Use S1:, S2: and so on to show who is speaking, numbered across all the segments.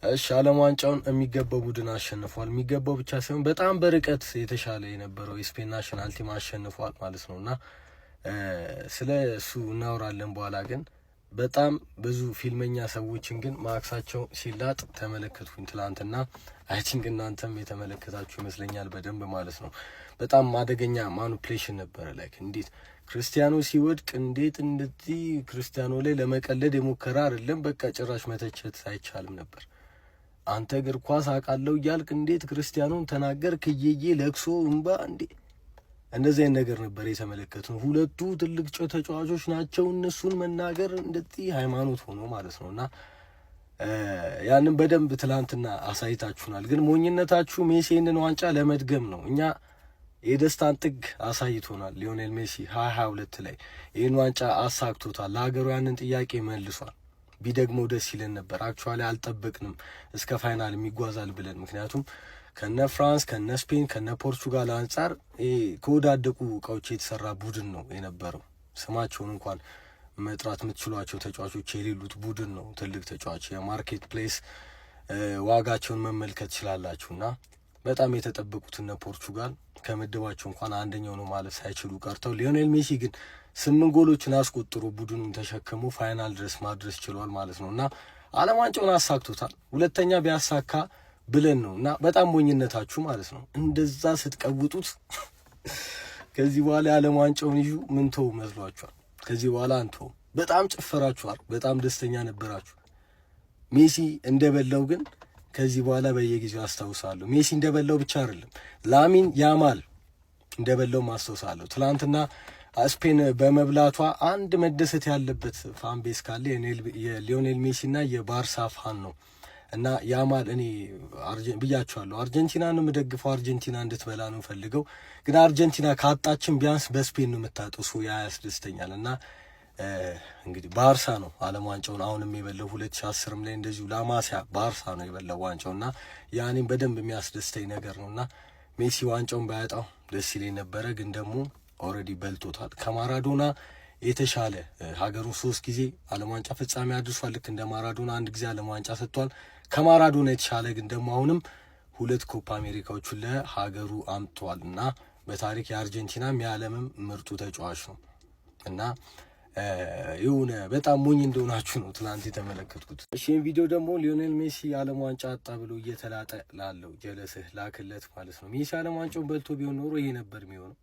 S1: እሺ ዓለም ዋንጫውን የሚገባው ቡድን አሸንፏል። የሚገባው ብቻ ሳይሆን በጣም በርቀት የተሻለ የነበረው የስፔን ናሽናል ቲም አሸንፏል ማለት ነውና ስለ እሱ እናወራለን በኋላ። ግን በጣም ብዙ ፊልመኛ ሰዎችን ግን ማክሳቸው ሲላጥ ተመለከትኩኝ ትላንትና። አይ ቲንክ እናንተም የተመለከታችሁ ይመስለኛል በደንብ ማለት ነው። በጣም አደገኛ ማኒፑሌሽን ነበረ። ላይክ እንዴት ክርስቲያኖ ሲወድቅ እንዴት እንደዚህ ክርስቲያኖ ላይ ለመቀለድ የሞከረ አይደለም። በቃ ጭራሽ መተቸት አይቻልም ነበር። አንተ እግር ኳስ አውቃለሁ እያልክ እንዴት ክርስቲያኖን ተናገርክ? እየዬ ለቅሶ እንባ እንዴ! እንደዚህ አይነት ነገር ነበር የተመለከትነው። ሁለቱ ትልቅ ተጫዋቾች ናቸው፣ እነሱን መናገር እንደዚህ ሃይማኖት ሆኖ ማለት ነውና ያንን በደንብ ትላንትና አሳይታችሁናል። ግን ሞኝነታችሁ ሜሲንን ዋንጫ ለመድገም ነው። እኛ የደስታን ጥግ አሳይቶናል። ሊዮኔል ሜሲ 2022 ላይ ይህን ዋንጫ አሳክቶታል። ለሀገሩ ያንን ጥያቄ መልሷል። ቢደግመው ደስ ይለን ነበር። አክቹዋሊ አልጠበቅንም እስከ ፋይናል የሚጓዛል ብለን። ምክንያቱም ከነ ፍራንስ ከነ ስፔን ከነ ፖርቹጋል አንጻር ከወዳደቁ እቃዎች የተሰራ ቡድን ነው የነበረው። ስማቸውን እንኳን መጥራት የምትችሏቸው ተጫዋቾች የሌሉት ቡድን ነው። ትልቅ ተጫዋች የማርኬት ፕሌስ ዋጋቸውን መመልከት ትችላላችሁና በጣም የተጠበቁት እነ ፖርቹጋል ከምድባቸው እንኳን አንደኛው ነው ማለት ሳይችሉ ቀርተው ሊዮኔል ሜሲ ግን 8 ጎሎችን አስቆጥሮ ቡድኑን ተሸክሞ ፋይናል ድረስ ማድረስ ችሏል ማለት ነውና ዓለም ዋንጫውን አሳክቶታል። ሁለተኛ ቢያሳካ ብለን ነውና በጣም ሞኝነታችሁ ማለት ነው። እንደዛ ስትቀውጡት ከዚህ በኋላ ዓለም ዋንጫውን ይዩ ምን ተው መስሏችኋል? ከዚህ በኋላ አንተው በጣም ጨፈራችኋል። በጣም ደስተኛ ነበራችሁ። ሜሲ እንደበላው ግን ከዚህ በኋላ በየጊዜው አስታውሳለሁ። ሜሲ እንደበላው ብቻ አይደለም ላሚን ያማል እንደበላው ማስታውሳለሁ። ትላንትና ስፔን በመብላቷ አንድ መደሰት ያለበት ፋን ቤስ ካለ የሊዮኔል ሜሲና የባርሳ ፋን ነው። እና ያማል እኔ ብያቸዋለሁ፣ አርጀንቲናን የምደግፈው አርጀንቲና እንድትበላ ነው ፈልገው። ግን አርጀንቲና ካጣችን ቢያንስ በስፔን ነው የምታጠው። ሶ ያ ያስደስተኛል። እና እንግዲህ ባርሳ ነው ዓለም ዋንጫውን አሁንም የበላው። 2010 ላይ እንደዚሁ ላማሲያ ባርሳ ነው የበላው ዋንጫውና ያኔም በደንብ የሚያስደስተኝ ነገር ነውና ሜሲ ዋንጫውን ባያጣው ደስ ይለኝ ነበረ። ግን ደግሞ ኦልሬዲ በልቶታል። ከማራዶና የተሻለ ሀገሩን 3 ጊዜ ዓለም ዋንጫ ፍጻሜ አድርሷል። ልክ እንደ ማራዶና 1 ጊዜ ዓለም ዋንጫ ሰጥቷል። ከማራዶና የተሻለ ግን ደግሞ አሁንም 2 ኮፓ አሜሪካዎችን ለሀገሩ አምጥቷል እና በታሪክ የአርጀንቲናም የዓለምም ምርጡ ተጫዋች ነው እና የሆነ በጣም ሞኝ እንደሆናችሁ ነው ትናንት የተመለከትኩት። እሺን ቪዲዮ ደግሞ ሊዮኔል ሜሲ ዓለም ዋንጫ አጣ ብሎ እየተላጠ ላለው ጀለስህ ላክለት ማለት ነው። ሜሲ ዓለም ዋንጫውን በልቶ ቢሆን ኖሮ ይሄ ነበር የሚሆነው።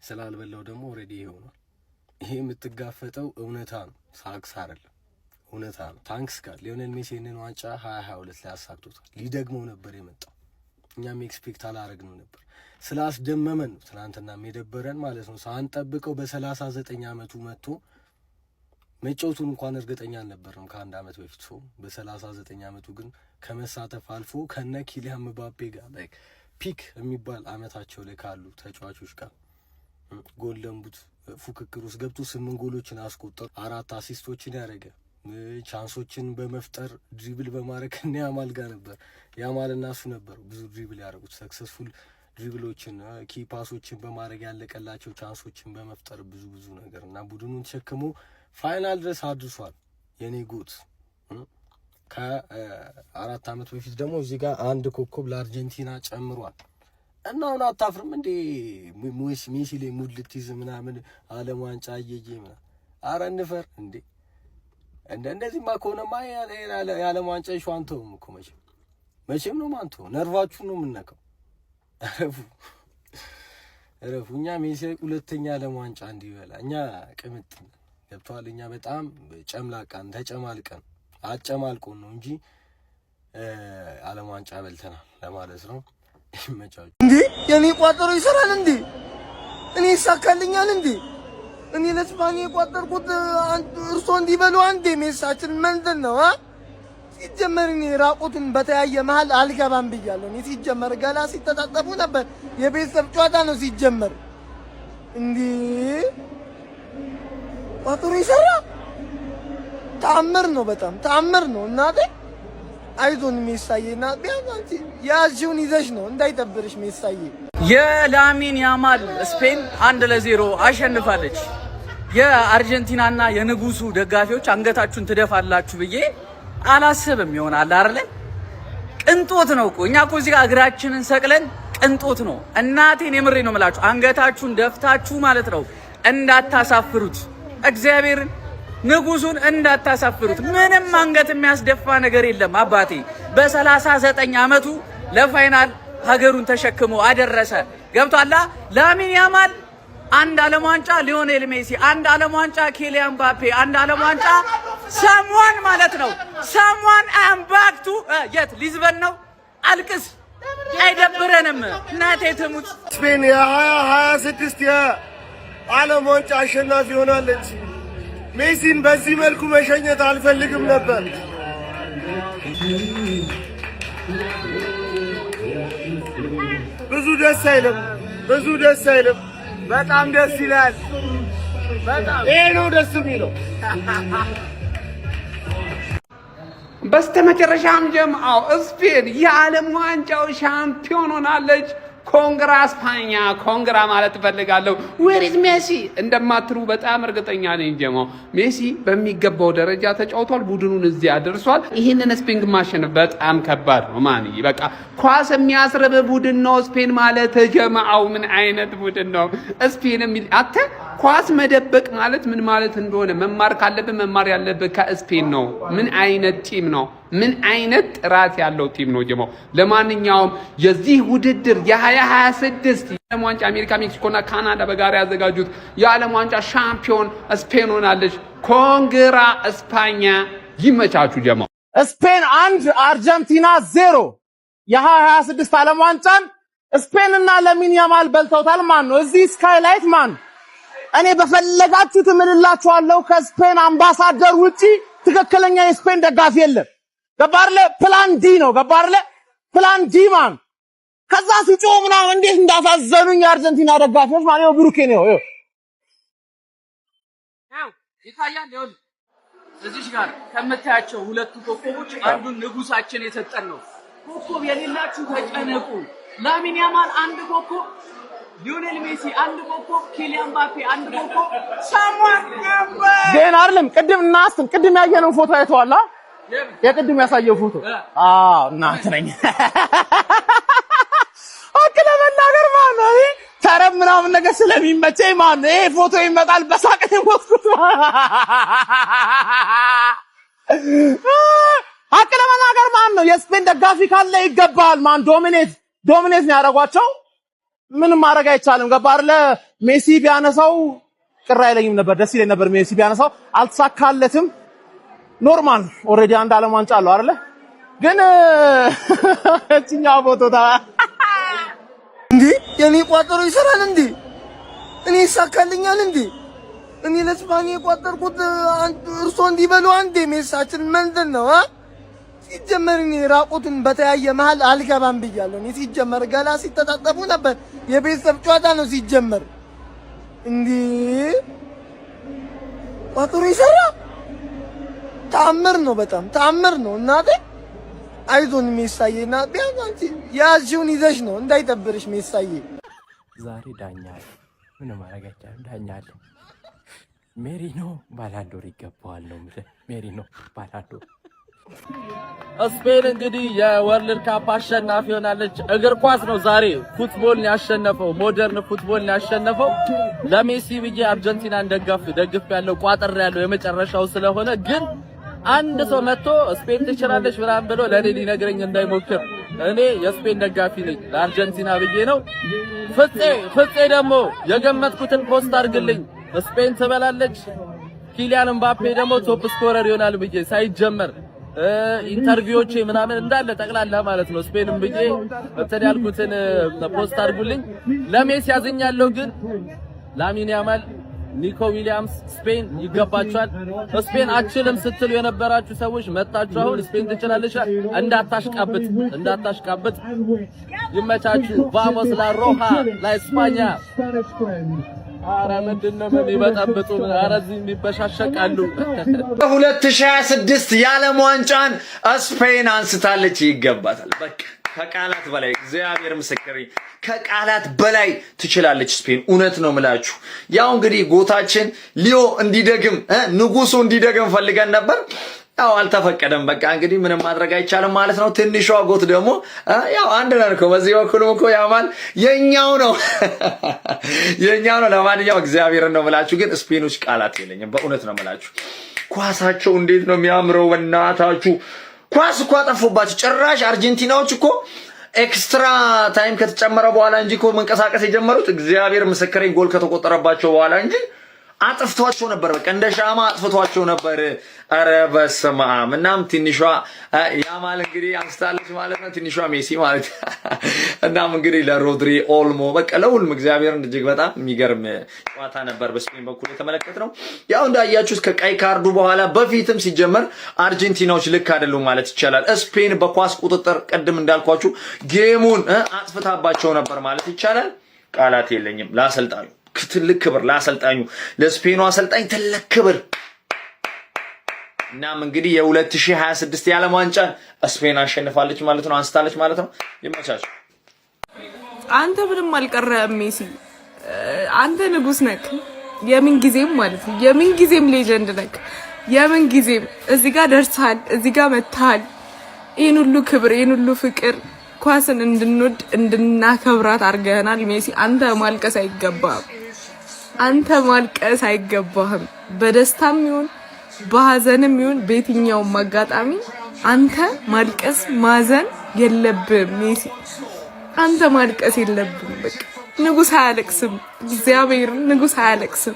S1: ስላልበላው ደግሞ ኦልሬዲ ይሄ ሆኗል። ይሄ የምትጋፈጠው እውነታ ነው፣ ሳክስ አይደለም፣ እውነታ ነው። ታንክስ ጋር ሊዮኔል ሜሲ ይህንን ዋንጫ 2022 ላይ አሳክቶታል። ሊደግመው ነበር የመጣው። እኛም ኤክስፔክት አላረግነው ነበር። ስላስደመመን ነው ትናንትና የደበረን ማለት ነው። ሳንጠብቀው በ39 ዓመቱ መጥቶ መጫወቱን እንኳን እርግጠኛ አልነበርም ከአንድ ዓመት በፊት። ሰው በ39 ዓመቱ ግን ከመሳተፍ አልፎ ከነ ኪሊያን ምባፔ ጋር ላይ ፒክ የሚባል ዓመታቸው ላይ ካሉ ተጫዋቾች ጋር ጎልደን ቡት ፉክክር ውስጥ ገብቶ 8 ጎሎችን አስቆጠር፣ 4 አሲስቶችን ያደረገ፣ ቻንሶችን በመፍጠር ድሪብል በማድረግ እና ያማል ጋር ነበር። ያማልና እሱ ነበሩ ብዙ ድሪብል ያደረጉት፣ ሰክሰስፉል ድሪብሎችን ኪ ፓሶችን በማድረግ ያለቀላቸው ቻንሶችን በመፍጠር ብዙ ነገር እና ቡድኑን ተሸክሞ ፋይናል ድረስ አድርሷል። የኔ ጎት ከ4 ዓመት በፊት ደግሞ እዚህ ጋር 1 ኮከብ ለአርጀንቲና ጨምሯል። እና አሁን አታፍርም እንዴ ሜሲ ላይ ሙድ ልትይዝ ምናምን ዓለም ዋንጫ አየዬ ምናምን? አረ እንፈር እንዴ! እንደዚህማ ከሆነማ የዓለም ዋንጫ ይሿንተውም እኮ መቼም ነው ማንቶ ነርቫችሁ ነው የምነካው። እረፉ። እኛ ሜሲ ሁለተኛ ዓለም ዋንጫ እንዲበላ እኛ ቅምጥ ገብቷል። እኛ በጣም ጨምላቃን ተጨማልቀን አጨማልቆን ነው እንጂ ዓለም ዋንጫ በልተናል ለማለት ነው። ይመቻችሁ
S2: እንዴ! የኔ ቋጠሮ ይሰራል እንዴ? እኔ ይሳካልኛል እንዴ? እኔ ለስፓኒ የቋጠርኩት እርሶ እንዲበሉ አንዴ ሜሳችን ምንድን ነው? ሲጀመር እኔ ራቁትን በተያየ መሀል አልገባም ብያለሁ። እኔ ሲጀመር ገላ ሲተጣጠፉ ነበር። የቤተሰብ ጨዋታ ነው ሲጀመር። እንዴ ቋጠሮ ይሰራ ተአምር ነው፣ በጣም ተአምር ነው እናቴ። አይዞን ሜሳዬና ቢያንስ አንቺ ያዥውን ይዘሽ ነው እንዳይጠብርሽ ሜሳዬ።
S3: የላሚን ያማል ስፔን 1-0 አሸንፋለች። የአርጀንቲናና የንጉሱ ደጋፊዎች አንገታችሁን ትደፋላችሁ ብዬ አላስብም ይሆናል አይደል? ቅንጦት ነው እኮ እኛ እኮ እዚህ ጋር እግራችንን ሰቅለን ቅንጦት ነው። እናቴን የምሬ ነው የምላችሁ፣ አንገታችሁን ደፍታችሁ ማለት ነው እንዳታሳፍሩት፣ እግዚአብሔርን ንጉሱን እንዳታሳፍሩት። ምንም አንገት የሚያስደፋ ነገር የለም። አባቴ በ39 ዓመቱ ለፋይናል ሀገሩን ተሸክሞ አደረሰ። ገብቷላ። ላሚን ያማል አንድ ዓለም ዋንጫ፣ ሊዮኔል ሜሲ አንድ ዓለም ዋንጫ፣ ኪሊያን ምባፔ አንድ ዓለም ዋንጫ። ሰሞን ማለት ነው ሰሞን አምባክቱ የት ሊዝበን ነው። አልቅስ አይደብረንም። እናቴ ትሙት።
S2: ስፔን የ2026 የዓለም ዋንጫ አሸናፊ ሆናለች። ሜሲን በዚህ መልኩ መሸኘት አልፈልግም ነበር። ብዙ ደስ አይልም። በጣም ደስ ይላል። በጣም ይሄ ነው ደስ የሚለው።
S4: በስተመጨረሻም ጀምአው ስፔን የዓለም ዋንጫው ሻምፒዮን ሆናለች። ኮንግራ ስፓኛ፣ ኮንግራ ማለት እፈልጋለሁ። ዌሪዝ ሜሲ እንደማትሩ በጣም እርግጠኛ ነኝ። ጀማው ሜሲ በሚገባው ደረጃ ተጫውቷል፣ ቡድኑን እዚህ አድርሷል። ይህንን ስፔን ማሸነፍ በጣም ከባድ ነው። ማን በቃ ኳስ የሚያስረብ ቡድን ነው ስፔን ማለት። ጀማው ምን አይነት ቡድን ነው ስፔን የሚል አተ ኳስ መደበቅ ማለት ምን ማለት እንደሆነ መማር ካለብን መማር ያለብን ከስፔን ነው። ምን አይነት ቲም ነው? ምን አይነት ጥራት ያለው ቲም ነው ጀማው። ለማንኛውም የዚህ ውድድር የ2026 የዓለም ዋንጫ አሜሪካ፣ ሜክሲኮና ካናዳ በጋራ ያዘጋጁት የዓለም ዋንጫ ሻምፒዮን ስፔን ሆናለች። ኮንግራ እስፓኛ። ይመቻችሁ ጀማው።
S5: ስፔን 1 አርጀንቲና 0 የ2026 ዓለም ዋንጫን ስፔንና ላሚን ያማል በልተውታል። ማን ነው እዚህ ስካይላይት? ማን እኔ በፈለጋችሁት እምልላችኋለሁ ከስፔን አምባሳደር ውጪ ትክክለኛ የስፔን ደጋፊ የለም። ገባርለ ፕላን ዲ ነው። ገባርለ ፕላን ዲ ማን ከዛ ሲጮህ ምናምን እንዴት እንዳሳዘኑኝ የአርጀንቲና ደጋፊዎች ማለት ነው። ብሩኬ ነው ያው
S3: ይታያል። ይሁን እዚህ ጋር ከምታያቸው ሁለቱ ኮከቦች አንዱን ንጉሳችን የሰጠን ነው። ኮከብ የሌላችሁ ተጨነቁ። ላሚን ያማል አንድ ኮከብ፣ ሊዮኔል ሜሲ አንድ ኮከብ፣ ኪሊያን ምባፔ አንድ ኮከብ። ሰሞን
S5: ግን አይደለም ቅድም ያየነው ፎቶ አይተዋል። የቅድም ያሳየው ፎቶ እናንተ ነኝ አከለ መናገር ማለት ነው። ተረብ ምናምን ነገር ስለሚመቸኝ ማለት ነው። ይሄ ፎቶ ይመጣል በሳቅ ነው ወስኩት። አከለ መናገር ማለት ነው። የስፔን ደጋፊ ካለ ይገባል። ማን ዶሚኔት ነው ያደረጓቸው። ምንም ማድረግ አይቻልም። ገባ አይደለ? ሜሲ ቢያነሳው ቅር አይለኝም ነበር፣ ደስ ይለኝ ነበር ሜሲ ቢያነሳው። አልተሳካለትም። ኖርማል ኦሬዲ አንድ ዓለም ዋንጫ አለው አይደለ? ግን እቺኛው ፎቶ
S2: እንዴ የኔ ቋጠሮ ይሰራል እንዴ? እኔ ይሳካልኛል እንዴ? እኔ ለስፓኛ የቋጠርኩት እርሶ እንዲበሉ አንዴ ሜሳችን ምንድን ነው? ሲጀመር እኔ ራቁትን በተያየ መሃል አልገባም ብያለሁ። እኔ ሲጀመር ገላ ሲተጣጠፉ ነበር። የቤተሰብ ጨዋታ ነው ሲጀመር። እንዴ ቋጠሮ ይሰራ ተአምር ነው፣ በጣም ተአምር ነው። እናቴ አይዞን ሜሳዬና ቢያንስ አንቺ ያዝሽውን ይዘሽ ነው እንዳይጠብርሽ ሜሳዬ።
S6: ዛሬ ዳኛ ምን ማድረግ አይቻልም። ዳኛ አለ። ሜሪኖ ባላንዶር ይገባዋል ነው የምልህ። ሜሪኖ ባላንዶር።
S7: ስፔን እንግዲህ የወርልድ ካፕ አሸናፊ ሆናለች። እግር ኳስ ነው ዛሬ ፉትቦል ያሸነፈው፣ ሞደርን ፉትቦል ያሸነፈው። ለሜሲ ብዬ አርጀንቲናን ደግፍ ያለው ቋጠር ያለው የመጨረሻው ስለሆነ ግን አንድ ሰው መጥቶ ስፔን ትችላለች ምናምን ብሎ ለኔ ሊነግረኝ እንዳይሞክር። እኔ የስፔን ደጋፊ ነኝ፣ ለአርጀንቲና ብዬ ነው። ፍፄ ደግሞ የገመትኩትን ፖስት አድርግልኝ። ስፔን ትበላለች፣ ኪሊያን ምባፔ ደግሞ ቶፕ ስኮረር ይሆናል ብዬ ሳይጀመር ኢንተርቪዎቼ ምናምን እንዳለ ጠቅላላ ማለት ነው ስፔንም ብዬ እንትን ያልኩትን ፖስት አድርጉልኝ። ለሜሲ ያዝኛለሁ፣ ግን ላሚን ያማል፣ ኒኮ ዊሊያምስ ስፔን ይገባቸዋል። ስፔን አችልም ስትሉ የነበራችሁ ሰዎች መጣችሁ አሁን ስፔን ትችላለች። እንዳታሽቃብጥ። ይመቻችሁ። ቫሞስ ላ ሮሃ ላ እስፓኛ። አረ ምንድነው የሚበጠብጡ? አረ እዚህ የሚበሻሸቃሉ።
S8: 2026 የዓለም ዋንጫን ስፔን አንስታለች። ይገባታል። በቃ ከቃላት በላይ እግዚአብሔር ምስክሬ፣ ከቃላት በላይ ትችላለች ስፔን። እውነት ነው ምላችሁ። ያው እንግዲህ ጎታችን ሊዮ እንዲደግም ንጉሱ እንዲደግም ፈልገን ነበር። ያው አልተፈቀደም። በቃ እንግዲህ ምንም ማድረግ አይቻልም ማለት ነው። ትንሿ ጎት ደግሞ ያው አንድ ነን እኮ በዚህ በኩልም እኮ ያማል የኛው ነው የኛው ነው። ለማንኛውም እግዚአብሔርን ነው የምላችሁ፣ ግን ስፔኖች ቃላት የለኝም በእውነት ነው የምላችሁ። ኳሳቸው እንዴት ነው የሚያምረው! በእናታችሁ ኳስ እኮ አጠፉባችሁ። ጭራሽ አርጀንቲናዎች እኮ ኤክስትራ ታይም ከተጨመረ በኋላ እንጂ እኮ መንቀሳቀስ የጀመሩት እግዚአብሔር ምስክሬን ጎል ከተቆጠረባቸው በኋላ እንጂ አጥፍቷቸው ነበር። በቃ እንደ ሻማ አጥፍቷቸው ነበር። አረ በስመ አብ። እናም ትንሿ ያማል እንግዲህ አንስታለች ማለት ነው፣ ትንሿ ሜሲ ማለት እናም እንግዲህ ለሮድሪ ኦልሞ በቃ ለሁሉም እግዚአብሔርን እጅግ በጣም የሚገርም ጨዋታ ነበር በስፔን በኩል የተመለከትነው። ያው እንዳያችሁት ከቀይ ካርዱ በኋላ በፊትም ሲጀመር አርጀንቲናዎች ልክ አይደሉም ማለት ይቻላል። ስፔን በኳስ ቁጥጥር ቅድም እንዳልኳችሁ ጌሙን አጥፍታባቸው ነበር ማለት ይቻላል። ቃላት የለኝም ለአሰልጣኙ ትልቅ ክብር ለአሰልጣኙ ለስፔኑ አሰልጣኝ ትልቅ ክብር። እናም እንግዲህ የ2026 የዓለም ዋንጫ ስፔን አሸንፋለች ማለት ነው፣ አንስታለች ማለት ነው። ይመቻችሁ።
S9: አንተ ምንም አልቀረም ሜሲ፣ አንተ ንጉስ ነክ፣ የምን ጊዜም ማለት ነው የምን ጊዜም ሌጀንድ ነክ፣ የምን ጊዜም እዚህ ጋር ደርሰሃል፣ እዚህ ጋር መጥተሃል። ይሄን ሁሉ ክብር ይሄን ሁሉ ፍቅር ኳስን እንድንወድ እንድናከብራት አድርገናል ሜሲ። አንተ ማልቀስ አይገባህም። አንተ ማልቀስ አይገባህም። በደስታም ይሁን በሐዘንም ይሁን በየትኛውም አጋጣሚ አንተ ማልቀስ ማዘን የለብህም ሜሲ። አንተ ማልቀስ የለብህም። በቃ ንጉስ አያለቅስም። እግዚአብሔር ንጉስ አያለቅስም።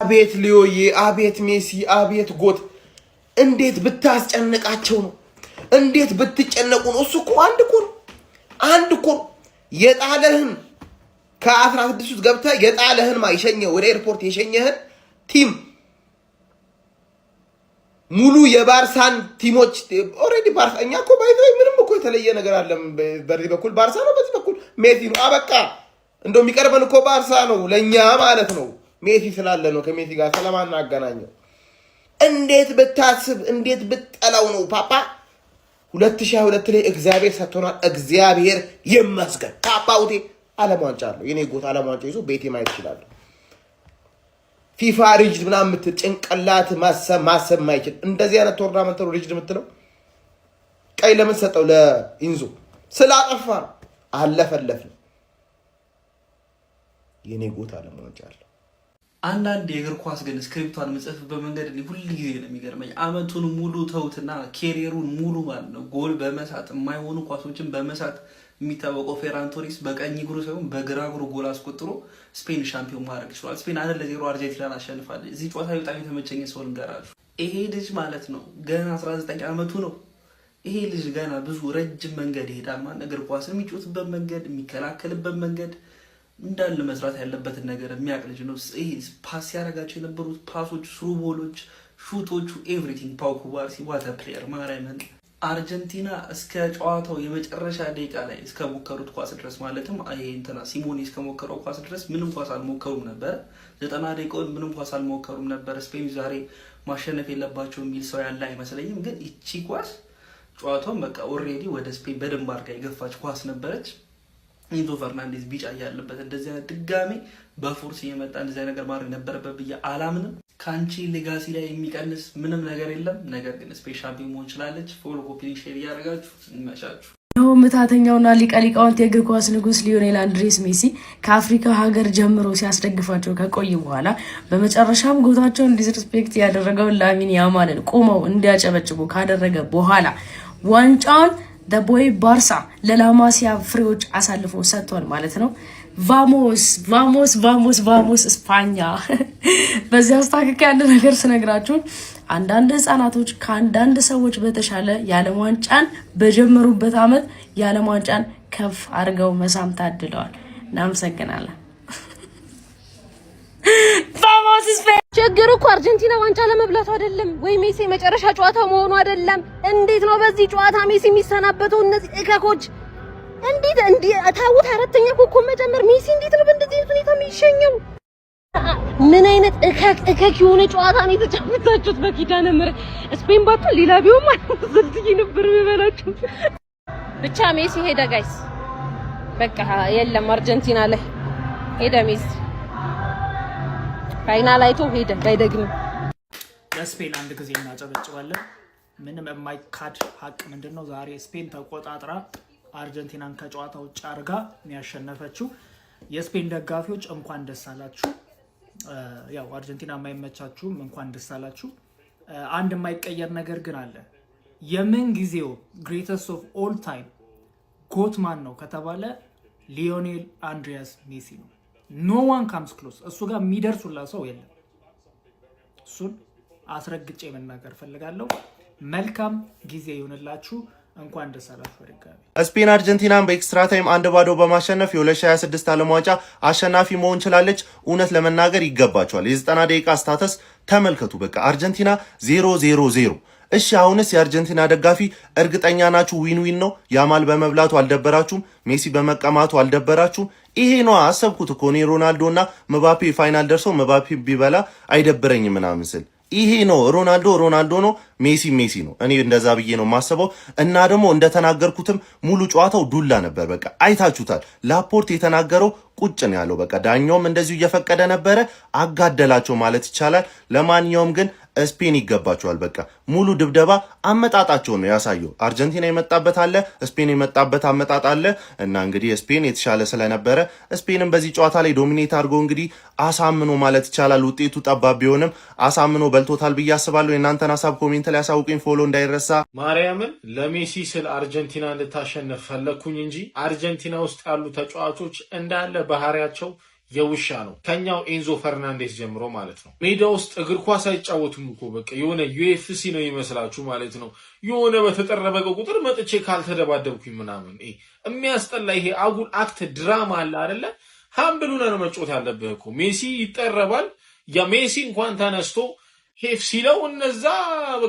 S2: አቤት ሊዮዬ፣ አቤት ሜሲ፣ አቤት ጎት! እንዴት ብታስጨንቃቸው ነው! እንዴት ብትጨነቁ ነው! እሱ እኮ አንድ እኮ የጣለህን ከ16 ውስጥ ገብተህ የጣለህን የሸኘህ ወደ ኤርፖርት የሸኘህን ቲም ሙሉ የባርሳን ቲሞች ኦሬዲ ባርሳ እኛ እኮ ባይዘይ ምንም እኮ የተለየ ነገር አለ። በዚህ በኩል ባርሳ ነው፣ በዚህ በኩል ሜሲ ነው። አበቃ እንደው የሚቀርበን እኮ ባርሳ ነው ለኛ ማለት ነው። ሜሲ ስላለ ነው ከሜሲ ጋር ስለማናገናኘው። እንዴት ብታስብ እንዴት ብትጠላው ነው ፓፓ 2022 ላይ እግዚአብሔር ሰጥቶናል። እግዚአብሔር ይመስገን። ፓፓውቴ ዓለም ዋንጫ አለው። የኔ ጎት ዓለም ዋንጫ ይዞ ቤቴ ማየት ይችላል። ፊፋ ሪጅድ ምናምን ጭንቅላት ማሰብ ማይችል እንደዚህ አይነት ቶርናመንት ነው ሪጅድ የምትለው። ቀይ ለምን ሰጠው? ለኢንዞ ስላጠፋ አለፈለፍን። የኔ ጎት ዓለም ዋንጫ አለው።
S10: አንዳንድ የእግር ኳስ ግን ስክሪፕቷን መጽፈበት መንገድ ሁሉ ጊዜ ነው የሚገርመኝ። አመቱን ሙሉ ተውትና ኬሪየሩን ሙሉ ማለት ነው ጎል በመሳት የማይሆኑ ኳሶችን በመሳት የሚታወቀው ፌራን ቶሪስ በቀኝ እግሩ ሳይሆን በግራ እግሩ ጎል አስቆጥሮ ስፔን ሻምፒዮን ማድረግ ይችላል። ስፔን 1-0 አርጀንቲናን አሸንፋለች። እዚህ ጨዋታ በጣም የተመቸኝ ሰው ልንገራችሁ። ይሄ ልጅ ማለት ነው ገና 19 አመቱ ነው። ይሄ ልጅ ገና ብዙ ረጅም መንገድ ይሄዳል ማለት እግር ኳስን የሚጮትበት መንገድ የሚከላከልበት መንገድ እንዳለ መስራት ያለበትን ነገር የሚያውቅ ልጅ ነው። ይሄ ፓስ ያደረጋቸው የነበሩት ፓሶች፣ ስሩ ቦሎች፣ ሹቶቹ ኤቭሪቲንግ ፓው ኩባርሲ ዋት ፕሌየር ማርያምን። አርጀንቲና እስከ ጨዋታው የመጨረሻ ደቂቃ ላይ እስከ ሞከሩት ኳስ ድረስ ማለትም ይሄ እንትና ሲሞኔ እስከ ሞከረው ኳስ ድረስ ምንም ኳስ አልሞከሩም ነበር። 90 ደቂቃውን ምንም ኳስ አልሞከሩም ነበር። ስፔን ዛሬ ማሸነፍ የለባቸው የሚል ሰው ያለ አይመስለኝም። ግን እቺ ኳስ ጨዋታውን በቃ ኦሬዲ ወደ ስፔን በደንብ አድርጋ የገፋች ኳስ ነበረች። ኢንዞ ፈርናንዴዝ ቢጫ ያለበት እንደዚህ አይነት ድጋሜ በፎርስ እየመጣ እንደዚህ አይነት ነገር ማድረግ ነበረበት ብዬ አላምንም። ካንቺ ሌጋሲ ላይ የሚቀንስ ምንም ነገር የለም። ነገር ግን ስፔሻል ሻምፒዮን መሆን ይችላለች። ፎሎ ኮፒ ሼር እያደረጋችሁ ይመቻችሁ።
S11: ነው ምታተኛውና ሊቀ ሊቃውንት የእግር ኳስ ንጉስ ሊዮኔል አንድሬስ ሜሲ ከአፍሪካ ሀገር ጀምሮ ሲያስደግፋቸው ከቆየ በኋላ በመጨረሻም ጎታቸውን ዲስሪስፔክት ያደረገው ላሚን ያማልን ቆመው እንዲያጨበጭቡ ካደረገ በኋላ ዋንጫውን ቦይ ባርሳ ለላማሲያ ፍሬዎች አሳልፎ ሰጥቷል ማለት ነው። ቫሞስ ቫሞስ ቫሞስ ቫሞስ እስፓኛ። በዚህ አስታክክ አንድ ነገር ስነግራችሁ አንዳንድ ህፃናቶች ከአንዳንድ ሰዎች በተሻለ የዓለም ዋንጫን በጀመሩበት አመት የዓለም ዋንጫን ከፍ አድርገው መሳም ታድለዋል። እናመሰግናለን። ቫሞስ እስፓኛ።
S12: ችግሩ እኮ አርጀንቲና ዋንጫ ለመብላቱ አይደለም ወይ ሜሲ መጨረሻ ጨዋታ መሆኑ አይደለም። እንዴት ነው በዚህ ጨዋታ ሜሲ የሚሰናበተው? እነዚህ እከኮች እንዴት ታውት አራተኛ ኮከብ መጨመር ሜሲ እንዴት ነው በእንደዚህ ሁኔታ የሚሸኘው? ምን አይነት እከክ የሆነ ጨዋታ ነው የተጫወታችሁት? በኪዳነ ምሕረት ስፔን ባቱ ሌላ ቢሆን ማለት ዘልትይ ነበር የሚበላችሁ። ብቻ ሜሲ ሄደ ጋይስ፣ በቃ የለም አርጀንቲና ላይ ሄደ ሜሲ። ፋይናል አይቶ ሄደ ባይደግም
S13: ለስፔን አንድ ጊዜ እናጨበጭባለን። ምንም የማይካድ ሀቅ ምንድነው ዛሬ ስፔን ተቆጣጥራ አርጀንቲናን ከጨዋታ ውጭ አርጋ ያሸነፈችው። የስፔን ደጋፊዎች እንኳን ደስ አላችሁ። ያው አርጀንቲና የማይመቻችሁም እንኳን ደስ አላችሁ። አንድ የማይቀየር ነገር ግን አለ። የምን ጊዜው ግሬተስት ኦፍ ኦል ታይም ጎት ማን ነው ከተባለ ሊዮኔል አንድሪያስ ሜሲ ነው። ኖ ዋን ካምስ ክሎስ። እሱ ጋር የሚደርሱላ ሰው የለም። እሱን አስረግጬ መናገር ፈልጋለሁ። መልካም ጊዜ ይሁንላችሁ። እንኳን ደስ አላችሁ። በድጋሚ
S5: ስፔን አርጀንቲናን በኤክስትራ ታይም 1-0 በማሸነፍ የ2026 ዓለም ዋንጫ አሸናፊ መሆን ችላለች። እውነት ለመናገር ይገባቸዋል። የ90 ደቂቃ ስታተስ ተመልከቱ። በቃ አርጀንቲና 0-0-0። እሺ አሁንስ የአርጀንቲና ደጋፊ እርግጠኛ ናችሁ ዊን ዊን ነው? ያማል በመብላቱ አልደበራችሁም? ሜሲ በመቀማቱ አልደበራችሁም? ይሄ ነው አሰብኩት እኮ እኔ ሮናልዶና መባፔ ፋይናል ደርሶ መባፔ ቢበላ አይደብረኝም ምናምን ስል ይሄ ነው ሮናልዶ ነው፣ ሜሲ ነው። እኔ እንደዛ ብዬ ነው ማስበው። እና ደግሞ እንደተናገርኩትም ሙሉ ጨዋታው ዱላ ነበር። በቃ አይታችሁታል። ላፖርት የተናገረው ቁጭ ነው ያለው። በቃ ዳኛውም እንደዚሁ እየፈቀደ ነበረ። አጋደላቸው ማለት ይቻላል። ለማንኛውም ግን ስፔን ይገባቸዋል። በቃ ሙሉ ድብደባ አመጣጣቸው ነው ያሳየው። አርጀንቲና የመጣበት አለ፣ ስፔን የመጣበት አመጣጥ አለ። እና እንግዲህ ስፔን የተሻለ ስለነበረ ስፔንም በዚህ ጨዋታ ላይ ዶሚኔት አድርጎ እንግዲህ አሳምኖ ማለት ይቻላል። ውጤቱ ጠባብ ቢሆንም አሳምኖ በልቶታል ብዬ አስባለሁ። የእናንተን ሀሳብ ኮሜንት ላይ አሳውቁኝ። ፎሎ እንዳይረሳ።
S14: ማርያምን ለሜሲ ስል አርጀንቲና እንድታሸነፍ ፈለኩኝ እንጂ አርጀንቲና ውስጥ ያሉ ተጫዋቾች እንዳለ ባህሪያቸው የውሻ ነው። ከኛው ኤንዞ ፈርናንዴስ ጀምሮ ማለት ነው። ሜዳ ውስጥ እግር ኳስ አይጫወቱም እኮ በቃ የሆነ ዩኤፍሲ ነው ይመስላችሁ ማለት ነው። የሆነ በተጠረበ ቁጥር መጥቼ ካልተደባደብኩኝ ምናምን የሚያስጠላ ይሄ አጉል አክት ድራማ አለ አይደለ? ሃምብሉና ነው መጫወት ያለብህ እኮ። ሜሲ ይጠረባል። ያ ሜሲ እንኳን ተነስቶ ሄፍ ሲለው እነዛ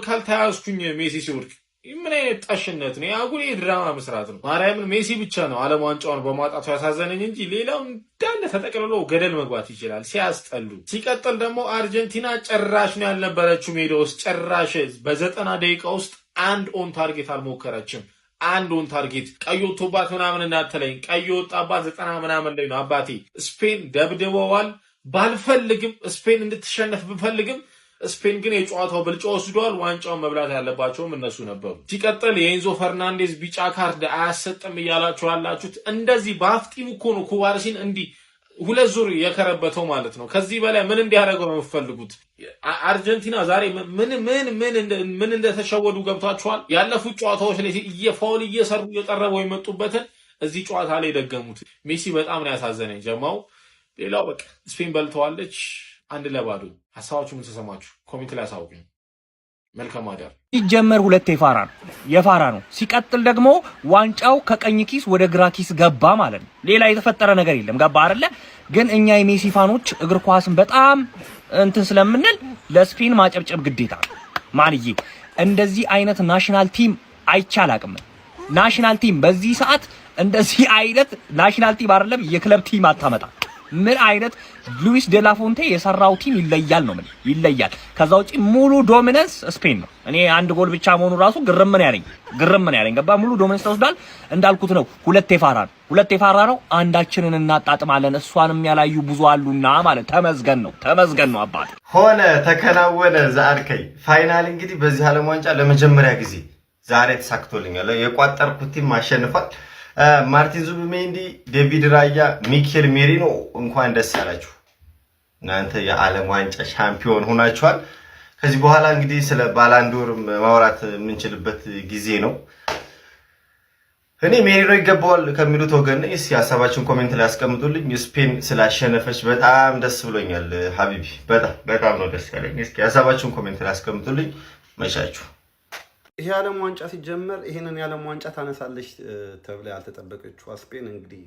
S14: ካልተያዝኩኝ ሜሲ ሲወድቅ ምን አይነት ጣሽነት ነው? አጉል ድራማ መስራት ነው። ማርያምን ሜሲ ብቻ ነው ዓለም ዋንጫውን በማጣቱ ያሳዘነኝ እንጂ ሌላው እንዳለ ተጠቅልሎ ገደል መግባት ይችላል። ሲያስጠሉ። ሲቀጥል ደግሞ አርጀንቲና ጭራሽ ነው ያልነበረችው ሜዳ ውስጥ። ጭራሽ በ90 ደቂቃ ውስጥ አንድ ኦን ታርጌት አልሞከረችም። አንድ ኦን ታርጌት ቀይ ወጥቶባት ምናምን እናተለኝ ቀይ ወጣባት 90 ምናምን ላይ ነው አባቴ። ስፔን ደብድበዋል። ባልፈልግም ስፔን እንድትሸነፍ ብፈልግም ስፔን ግን የጨዋታው ብልጫ ወስዷል። ዋንጫውን መብላት ያለባቸውም እነሱ ነበሩ። ሲቀጥል የኤንዞ ፈርናንዴዝ ቢጫ ካርድ አያሰጥም እያላችሁ ያላችሁት እንደዚህ በአፍጢሙ እኮ ነው ኩባርሲን እንዲህ 2 ዙር የከረበተው ማለት ነው። ከዚህ በላይ ምን እንዲያደርገው ነው የምትፈልጉት? አርጀንቲና ዛሬ ምን እንደተሸወዱ ገብቷቸዋል። ያለፉት ጨዋታዎች ላይ ፋውል እየሰሩ እየጠረበው የመጡበትን እዚህ ጨዋታ ላይ ደገሙት። ሜሲ በጣም ነው ያሳዘነኝ ጀማው። ሌላው በቃ ስፔን በልተዋለች 1-0። ሐሳባችሁ ምን ተሰማችሁ? ኮሜንት ላይ አሳውቁኝ። መልካም አዳር።
S3: ሲጀመር 2 የፋራ ነው። ሲቀጥል ደግሞ ዋንጫው ከቀኝ ኪስ ወደ ግራ ኪስ ገባ ማለት ነው። ሌላ የተፈጠረ ነገር የለም። ገባ አይደለ? ግን እኛ የሜሲ ፋኖች እግር ኳስን በጣም እንትን ስለምንል ለስፔን ማጨብጨብ ግዴታ ነው። ማንዬ እንደዚህ አይነት ናሽናል ቲም አይቻላቅም። ናሽናል ቲም በዚህ ሰዓት እንደዚህ አይነት ናሽናል ቲም አይደለም የክለብ ቲም አታመጣ። ምን አይነት ሉዊስ ዴላፎንቴ የሰራው ቲም ይለያል ነው ምን ይለያል። ከዛ ውጪ ሙሉ ዶሚናንስ ስፔን ነው። እኔ አንድ ጎል ብቻ መሆኑ ራሱ ግርም ምን ያለኝ ገባ። ሙሉ ዶሚናንስ ተወስዷል። እንዳልኩት ነው 2 የፋራ ነው። አንዳችንን እናጣጥማለን። እሷንም ያላዩ ብዙ አሉና ማለት ተመዝገን ነው አባት
S15: ሆነ ተከናወነ። ዛርከይ ፋይናል እንግዲህ በዚህ ዓለም ዋንጫ ለመጀመሪያ ጊዜ ዛሬ ተሳክቶልኛል። የቋጠርኩት ቲም አሸንፏል። ማርቲን ዙቢሜንዲ፣ ዴቪድ ራያ፣ ሚኬል ሜሪኖ እንኳን ደስ ያላችሁ። እናንተ የዓለም ዋንጫ ሻምፒዮን ሆናችኋል። ከዚህ በኋላ እንግዲህ ስለ ባላንዶር ማውራት የምንችልበት ጊዜ ነው። እኔ ሜሪኖ ይገባዋል ከሚሉት ወገን ነኝ። እስኪ ሀሳባችሁን ኮሜንት ላይ አስቀምጡልኝ። ስፔን ስላሸነፈች በጣም ደስ ብሎኛል ሀቢቢ፣ በጣም ነው ደስ ያለኝ። እስኪ ሀሳባችሁን ኮሜንት ላይ አስቀምጡልኝ። መቻችሁ።
S16: ይሄ ዓለም ዋንጫ ሲጀመር ይሄንን የዓለም ዋንጫ ታነሳለች ተብላ ያልተጠበቀችው ስፔን እንግዲህ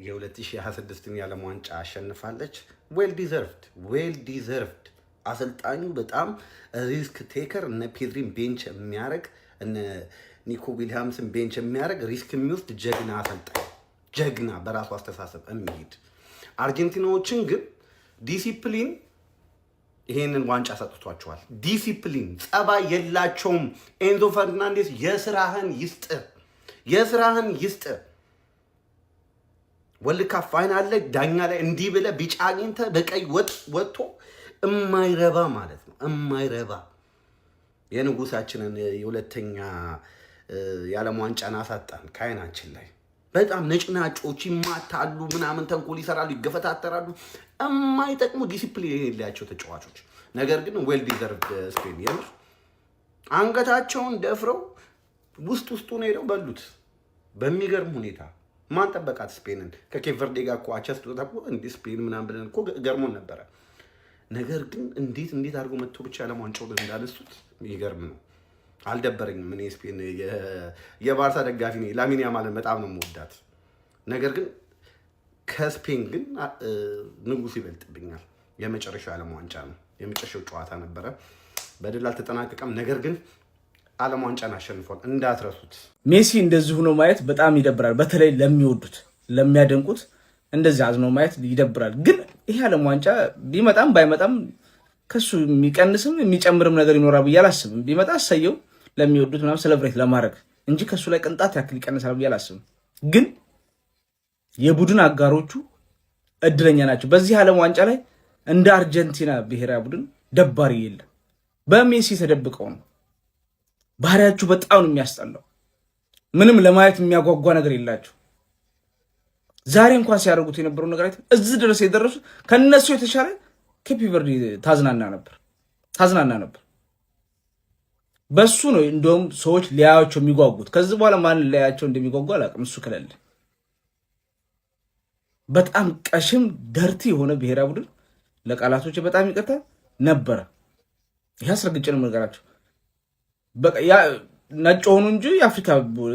S16: የ2026ን የዓለም ዋንጫ አሸንፋለች። ዌል ዲዘርቭድ። አሰልጣኙ በጣም ሪስክ ቴከር፣ እነ ፔድሪን ቤንች የሚያደርግ እነ ኒኮ ዊሊያምስን ቤንች የሚያደርግ ሪስክ የሚወስድ ጀግና አሰልጣኝ፣ ጀግና በራሱ አስተሳሰብ የሚሄድ አርጀንቲናዎችን ግን ዲሲፕሊን ይሄንን ዋንጫ ሰጥቷቸዋል። ዲሲፕሊን ጸባይ የላቸውም። ኤንዞ ፈርናንዴስ የስራህን ይስጥ። ወልድ ካፕ ፋይናል ላይ ዳኛ ላይ እንዲህ ብለህ ቢጫ አግኝተህ በቀይ ወጥቶ እማይረባ ማለት ነው። እማይረባ የንጉሳችንን የሁለተኛ የዓለም ዋንጫን አሳጣን ከዓይናችን ላይ። በጣም ነጭናጮች ይማታሉ፣ ምናምን ተንኮል ይሰራሉ፣ ይገፈታተራሉ። የማይጠቅሙ ዲሲፕሊን የሌላቸው ተጫዋቾች። ነገር ግን ዌል ዲዘርቭድ ስፔን የምር አንገታቸውን ደፍረው ውስጡን ሄደው በሉት በሚገርም ሁኔታ። ማን ጠበቃት ስፔንን? ከኬፕ ቨርዴ ጋር እኮ አቻ ስትወጣ እኮ እንዲህ ስፔን ምናምን ብለን እኮ ገርሞን ነበረ። ነገር ግን እንዴት አድርጎ መጥቶ ብቻ ዓለም ዋንጫውን እንዳነሱት ይገርም ነው። አልደበረኝም። እኔ ስፔን የባርሳ ደጋፊ ነኝ። ላሚን ያማልን በጣም ነው የምወዳት። ነገር ግን ከስፔን ግን ንጉስ ይበልጥብኛል። የመጨረሻው ዓለም ዋንጫ ነው። የመጨረሻው ጨዋታ ነበረ። በድል አልተጠናቀቀም። ነገር ግን ዓለም ዋንጫን አሸንፏል። እንዳትረሱት።
S13: ሜሲ እንደዚህ ሆኖ ማየት በጣም ይደብራል። በተለይ ለሚወዱት ለሚያደንቁት እንደዚህ አዝኖ ማየት ይደብራል። ግን ይሄ ዓለም ዋንጫ ቢመጣም ባይመጣም ከሱ የሚቀንስም የሚጨምርም ነገር ይኖራል ብዬ አላስብም። ቢመጣ አሳየው ለሚወዱት ምናምን ሴሌብሬት ለማድረግ እንጂ ከሱ ላይ ቅንጣት ያክል ይቀንሳል ብዬ አላስብም። ግን የቡድን አጋሮቹ እድለኛ ናቸው። በዚህ ዓለም ዋንጫ ላይ እንደ አርጀንቲና ብሔራዊ ቡድን ደባሪ የለም። በሜሲ ተደብቀው ነው። ባህሪያችሁ በጣም ነው የሚያስጠላው። ምንም ለማየት የሚያጓጓ ነገር የላቸው። ዛሬ እንኳን ሲያደርጉት የነበረው ነገር አይተህ እዚህ ድረስ የደረሱት ከነሱ የተሻለ ኬፕ ቨርዴ ታዝናና ነበር። በሱ ነው እንደውም ሰዎች ሊያያቸው የሚጓጉት። ከዚህ በኋላ ማን ሊያያቸው እንደሚጓጉ አላውቅም። እሱ ከሌለ በጣም ቀሽም ደርቲ የሆነ ብሔራዊ ቡድን ለቃላቶች በጣም ይቅርታ ነበረ። ይህ አስረግጬ ነው ነገራቸው። በቃ ያ ነጭ ሆኑ እንጂ የአፍሪካ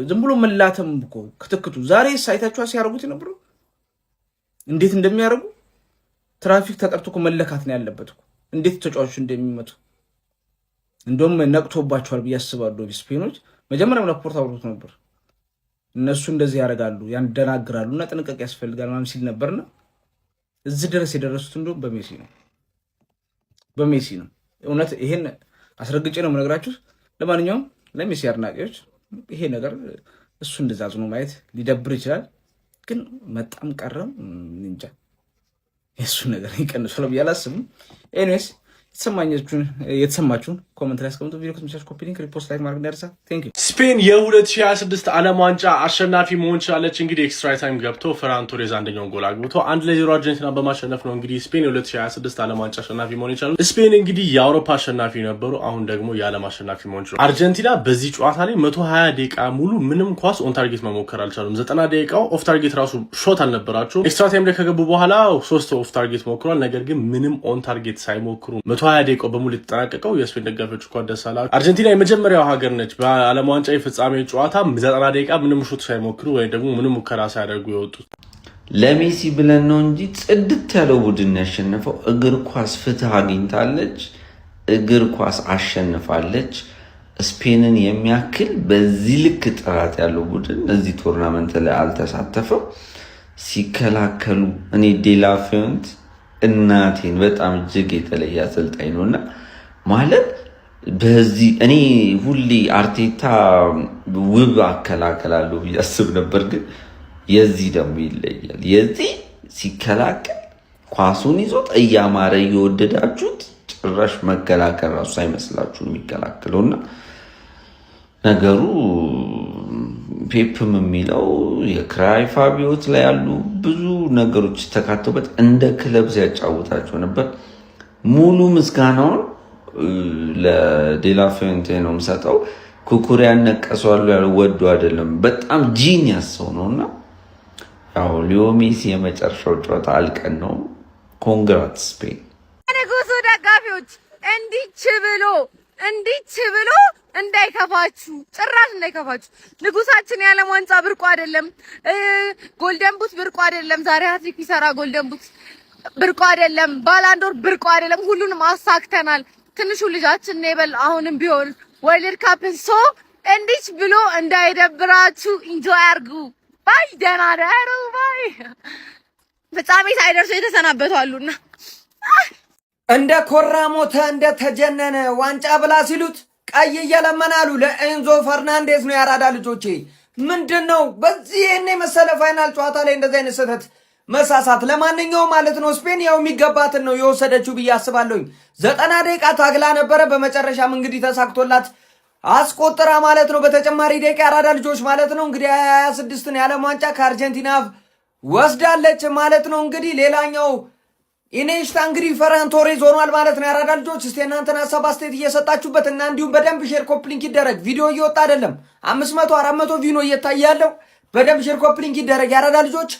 S13: ዝም ብሎ መላተም እኮ ክትክቱ ዛሬ ሳይታችሁ ሲያደርጉት የነበረው እንዴት እንደሚያደርጉ ትራፊክ ተቀርቶ እኮ መለካት ነው ያለበት እኮ እንዴት ተጫዋቾች እንደሚመቱ። እንደውም ነቅቶባቸዋል ብዬ አስባለሁ። ስፔኖች መጀመሪያም ለፖርት አውርቶት ነበር። እነሱ እንደዚህ ያደርጋሉ፣ ያንደናግራሉ እና ጥንቃቄ ያስፈልጋል ምናምን ሲል ነበርና እዚህ ድረስ የደረሱት እንደውም በሜሲ ነው። እውነት ይሄን አስረግጬ ነው የምነግራችሁ። ለማንኛውም ለሜሲ አድናቂዎች ይሄ ነገር እሱ እንደዛ አዝኖ ማየት ሊደብር ይችላል። ግን መጣም ቀረም እንጃ የሱ ነገር ይቀንሳል ብዬ አላስብም። ኤኒዌይስ የተሰማችሁን ኮመንት ላይ አስቀምጡ። ቪዲዮ ከተመቻችሁ ኮፒ ሊንክ፣ ሪፖስት፣ ላይክ ማድረግ እንዳይረሳ። ቴንክ ዩ።
S14: ስፔን የ2026 ዓለም ዋንጫ አሸናፊ መሆን ቻለች። እንግዲህ ኤክስትራ ታይም ገብቶ ፈራን ቶሬዝ አንደኛውን ጎል አግብቶ 1-0 አርጀንቲና በማሸነፍ ነው እንግዲህ ስፔን የ2026 ዓለም ዋንጫ አሸናፊ መሆን የቻሉ። ስፔን እንግዲህ የአውሮፓ አሸናፊ ነበሩ፣ አሁን ደግሞ የዓለም አሸናፊ መሆን ችሏል። አርጀንቲና በዚህ ጨዋታ ላይ 120 ደቂቃ ሙሉ ምንም ኳስ ኦን ታርጌት መሞከር አልቻሉም። 90 ደቂቃው ኦፍ ታርጌት ራሱ ሾት አልነበራቸውም። ኤክስትራ ታይም ላይ ከገቡ በኋላ 3 ኦፍ ታርጌት ሞክሯል። ነገር ግን ምንም ኦን ታርጌት ሳይሞክሩ 120 ደቂቃው በሙሉ የተጠናቀቀው የስፔን ደጋፊዎች እንኳን ደስ አላችሁ። አርጀንቲና የመጀመሪያው ሀገር ነች በዓለም ዋንጫ የፍጻሜ ጨዋታ 90 ደቂቃ ምንም ሹት ሳይሞክሩ ወይ ደግሞ ምንም ሙከራ ሳያደርጉ የወጡት።
S17: ለሜሲ ብለን ነው እንጂ ጽድት ያለው ቡድን ያሸነፈው። እግር ኳስ ፍትህ አግኝታለች። እግር ኳስ አሸንፋለች። ስፔንን የሚያክል በዚህ ልክ ጥራት ያለው ቡድን እዚህ ቶርናመንት ላይ አልተሳተፈም። ሲከላከሉ እኔ ዴላ ፊዮንት እናቴን በጣም እጅግ የተለየ አሰልጣኝ ነውና ማለት በዚህ እኔ ሁሌ አርቴታ ውብ አከላከላለሁ ያስብ ነበር፣ ግን የዚህ ደግሞ ይለያል። የዚህ ሲከላከል ኳሱን ይዞት እያማረ እየወደዳችሁት ጭራሽ መከላከል ራሱ አይመስላችሁ የሚከላከለውና ነገሩ ፔፕም የሚለው የክራይፍ አብዮት ላይ ያሉ ብዙ ነገሮች ተካተውበት እንደ ክለብ ሲያጫውታቸው ነበር። ሙሉ ምስጋናውን ለዴላ ፉዌንቴ ነው የምሰጠው። ኩኩሪያን ነቀሷሉ ያለው ወዶ አይደለም፣ በጣም ጂኒየስ ሰው ነውና ያው ሊዮ ሜሲ የመጨረሻው ጨዋታ አልቀን ነው። ኮንግራት ስፔን።
S12: ንጉሱ ደጋፊዎች እንዲች ብሎ እንዳይከፋችሁ፣ ጭራሽ እንዳይከፋችሁ። ንጉሳችን የዓለም ዋንጫ ብርቁ አይደለም፣ ጎልደን ቡት ብርቁ አይደለም። ዛሬ ሃትሪክ ይሰራ ጎልደን ቡት ብርቁ አይደለም፣ ባላንዶር ብርቁ አይደለም። ሁሉንም አሳክተናል። ትንሹ ልጃችን ኔበል አሁንም ቢሆን ወርልድ ካፕን ሶ እንዲች ብሎ እንዳይደብራችሁ ኢንጆይ አርጉ። ባይ ደህና ደሩ። ባይ ፍጻሜ ሳይደርሱ የተሰናበቱ አሉና
S18: እንደ ኮራ ሞተ እንደ ተጀነነ ዋንጫ ብላ ሲሉት ቀይ እየለመናሉ ለኤንዞ ፈርናንዴዝ ነው። ያራዳ ልጆቼ ምንድነው በዚህ የኔ መሰለ ፋይናል ጨዋታ ላይ እንደዚህ አይነት ስህተት መሳሳት። ለማንኛውም ማለት ነው ስፔን ያው የሚገባትን ነው የወሰደችው ብዬ አስባለሁኝ። 90 ደቂቃ ታግላ ነበረ። በመጨረሻም እንግዲህ ተሳክቶላት አስቆጥራ ማለት ነው። በተጨማሪ ደቂቃ አራዳ ልጆች ማለት ነው እንግዲህ 26ን የዓለም ዋንጫ ከአርጀንቲና ወስዳለች ማለት ነው። እንግዲህ ሌላኛው ኢኔስታ እንግዲህ ፈራን ቶሬዝ ሆኗል ማለት ነው። የአራዳ ልጆች እስቲ እናንተን ሀሳብ አስተያየት እየሰጣችሁበት እና እንዲሁም በደንብ ሼር ኮፕሊንክ ይደረግ። ቪዲዮ እየወጣ አይደለም 500 400 ቪዲዮ እየታየ ያለው በደንብ ሼር ኮፕሊንክ ይደረግ። የአራዳ ልጆች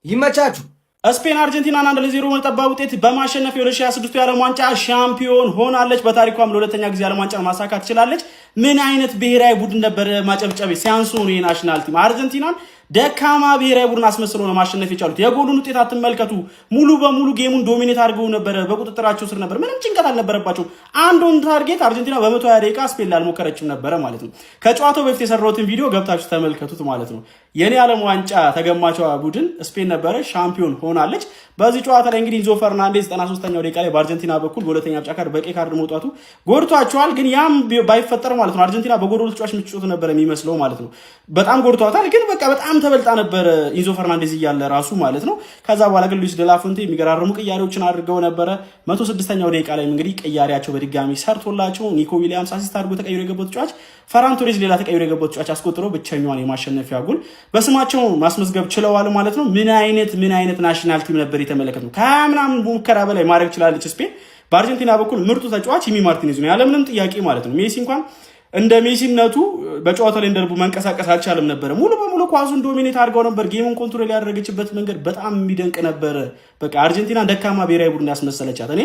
S18: ይመቻችሁ።
S19: ስፔን አርጀንቲናን 1-0 በጠባ ውጤት በማሸነፍ የ2026 የዓለም ዋንጫ ሻምፒዮን ሆናለች። በታሪኳም ለሁለተኛ ጊዜ ዓለም ዋንጫን ማሳካት ትችላለች። ምን አይነት ብሔራዊ ቡድን ነበር ማጨብጨቤ ሲያንሱ ነው የናሽናል ቲም አርጀንቲናን ደካማ ብሔራዊ ቡድን አስመስለው ነው ማሸነፍ የቻሉት። የጎሉን ውጤት አትመልከቱ። ሙሉ በሙሉ ጌሙን ዶሚኔት አድርገው ነበር፣ በቁጥጥራቸው ስር ነበር። ምንም ጭንቀት አልነበረባቸው። አንዱን ታርጌት አርጀንቲና በ120 ደቂቃ ስፔን ላልሞከረችም ነበረ ማለት ነው። ከጨዋታው በፊት የሰራሁትን ቪዲዮ ገብታችሁ ተመልከቱት ማለት ነው። የኔ ዓለም ዋንጫ ተገማቿ ቡድን ስፔን ነበረ፣ ሻምፒዮን ሆናለች። በዚህ ጨዋታ ላይ እንግዲህ ኢንዞ ፈርናንዴዝ 93ኛው ደቂቃ ላይ በአርጀንቲና በኩል በሁለተኛ ቢጫ ካርድ በቀይ ካርድ መውጣቱ ጎድቷቸዋል። ግን ያም ባይፈጠር ማለት ነው አርጀንቲና በጎዶሎ ተጫዋች ምትጮት ነበር የሚመስለው ማለት ነው። በጣም ጎድቷታል። ግን በቃ በጣም ተበልጣ ነበር ኢንዞ ፈርናንዴዝ እያለ ራሱ ማለት ነው። ከዛ በኋላ ግን ሉዊስ ደላፎንቴ የሚገራርሙ ቅያሬዎችን አድርገው ነበረ። 106ኛው ደቂቃ ላይ እንግዲህ ቅያሬያቸው በድጋሚ ሰርቶላቸው ኒኮ ዊሊያምስ አሲስት አድርጎ ተቀይሮ የገባው ተጫዋች ፈራን ቶሬዝ ሌላ ተቀይሮ የገባው ተጫዋች አስቆጥሮ ብቸኛዋን የማሸነፊያ ጎል በስማቸው ማስመዝገብ ችለዋል ማለት ነው። ምን አይነት ናሽናል ቲም ነበር የተመለከትነው። ከምናምን ሙከራ በላይ ማድረግ ችላለች ስፔን። በአርጀንቲና በኩል ምርጡ ተጫዋች ኢሚ ማርቲኔዝ ነው ያለምንም ጥያቄ ማለት ነው። ሜሲ እንኳን እንደ ሜሲነቱ በጨዋታው ላይ እንደልቡ መንቀሳቀስ አልቻለም ነበር። ሙሉ በሙሉ ኳሱን ዶሚኔት አድርገው ነበር። ጌሙን ኮንትሮል ያደረገችበት መንገድ በጣም የሚደንቅ ነበር። በቃ አርጀንቲና ደካማ ብሔራዊ ቡድን ያስመሰለቻት። እኔ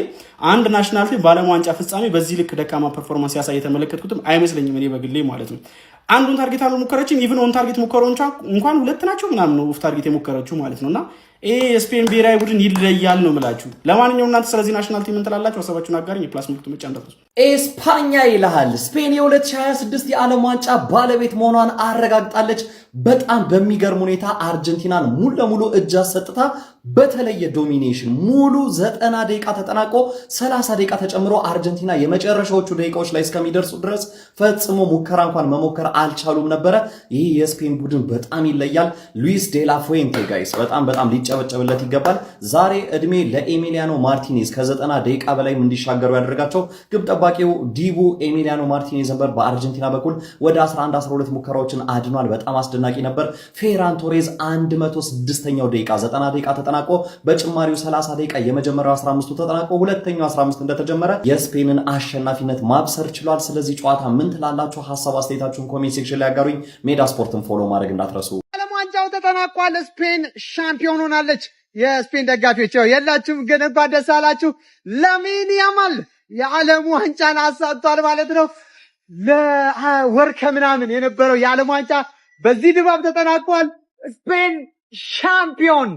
S19: አንድ ናሽናል ቲም በዓለም ዋንጫ ፍጻሜ በዚህ ልክ ደካማ ፐርፎርማንስ ያሳይ የተመለከትኩትም አይመስለኝም እኔ በግሌ ማለት ነው። አንዱን ታርጌት አልሞከረችም። ኢቭን ኦን ታርጌት ሙከራዎቿ እንኳን ሁለት ናቸው ምናምን ነው ኦፍ ታርጌት የሞከረችው ማለት ነውና ይሄ የስፔን ብሔራዊ ቡድን ይለያል ነው የምላችሁ። ለማንኛውም እናንተ ስለዚህ ናሽናል ቲም እንትላላችሁ ሀሳባችሁን አጋሩኝ። የፕላስ ምልክቱ መጫ እንዳትረሱ።
S3: ኤስፓኛ ይልሃል። ስፔን የ2026 የዓለም ዋንጫ ባለቤት መሆኗን አረጋግጣለች። በጣም በሚገርም ሁኔታ አርጀንቲናን ሙሉ ለሙሉ እጅ አሰጥታ በተለየ ዶሚኔሽን ሙሉ 90 ደቂቃ ተጠናቆ 30 ደቂቃ ተጨምሮ አርጀንቲና የመጨረሻዎቹ ደቂቃዎች ላይ እስከሚደርሱ ድረስ ፈጽሞ ሙከራ እንኳን መሞከር አልቻሉም ነበረ። ይህ የስፔን ቡድን በጣም ይለያል። ሉዊስ ዴላ ፉዌንቴ ጋይስ በጣም ሊጨበጨብለት ይገባል። ዛሬ እድሜ ለኤሚሊያኖ ማርቲኔዝ ከ90 ደቂቃ በላይም እንዲሻገሩ ያደረጋቸው ግብ ጠባቂው ዲቡ ኤሚሊያኖ ማርቲኔዝ ነበር። በአርጀንቲና በኩል ወደ 11-12 ሙከራዎችን አድኗል። በጣም አስደናቂ ነበር። ፌራን ቶሬዝ 106ኛው ደቂቃ 90 ደቂቃ ተጠናቆ በጭማሪው 30 ደቂቃ የመጀመሪያው 15ቱ ተጠናቆ ሁለተኛው 15 እንደተጀመረ የስፔንን አሸናፊነት ማብሰር ችሏል። ስለዚህ ጨዋታ ምን ትላላችሁ? ሀሳብ አስተያየታችሁን ኮሜንት ሴክሽን ላይ አጋሩኝ። ሜዳ ስፖርትን ፎሎ ማድረግ እንዳትረሱ።
S2: ዓለም ዋንጫው ተጠናቋል። ስፔን ሻምፒዮን ሆናለች። የስፔን ደጋፊዎች የላችሁም ግን እንኳን ደስ አላችሁ። ላሚን ያማል የዓለም ዋንጫን አሳጥቷል ማለት ነው። ለወር ከምናምን የነበረው የዓለም ዋንጫ በዚህ ድባብ ተጠናቋል። ስፔን ሻምፒዮን።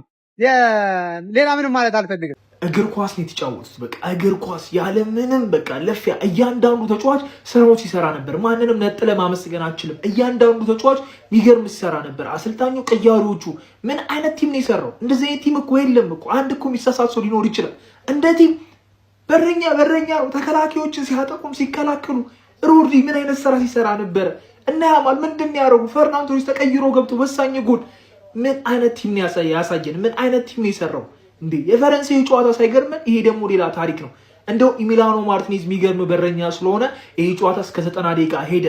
S2: ሌላ ምንም ማለት አልፈልግም።
S20: እግር ኳስ ነው የተጫወቱት። በቃ እግር ኳስ ያለምንም በቃ ለፊያ እያንዳንዱ ተጫዋች ስራው ሲሰራ ነበር። ማንንም ነጥለ ማመስገን አልችልም። እያንዳንዱ ተጫዋች የሚገርም ሲሰራ ነበር። አሰልጣኙ፣ ቀያሪዎቹ ምን አይነት ቲም ነው የሰራው? እንደዚህ አይነት ቲም እኮ የለም እኮ። አንድ እኮ የሚሳሳት ሰው ሊኖር ይችላል። እንደ ቲም በረኛ ነው። ተከላካዮችን ሲያጠቁም ሲከላከሉ ሮድሪ ምን አይነት ስራ ሲሰራ ነበር? እና ያማል ምንድን ያደረጉ ፈርናን ቶሬዝ ተቀይሮ ገብቶ ወሳኝ ጎል። ምን አይነት ቲም ያሳየን? ምን አይነት ቲም ነው የሰራው? እንዴ የፈረንሳይ ጨዋታ ሳይገርመን ይሄ ደግሞ ሌላ ታሪክ ነው። እንደው ኢሚሊያኖ ማርቲኔዝ የሚገርም በረኛ ስለሆነ ይሄ ጨዋታ እስከ 90 ደቂቃ ሄደ።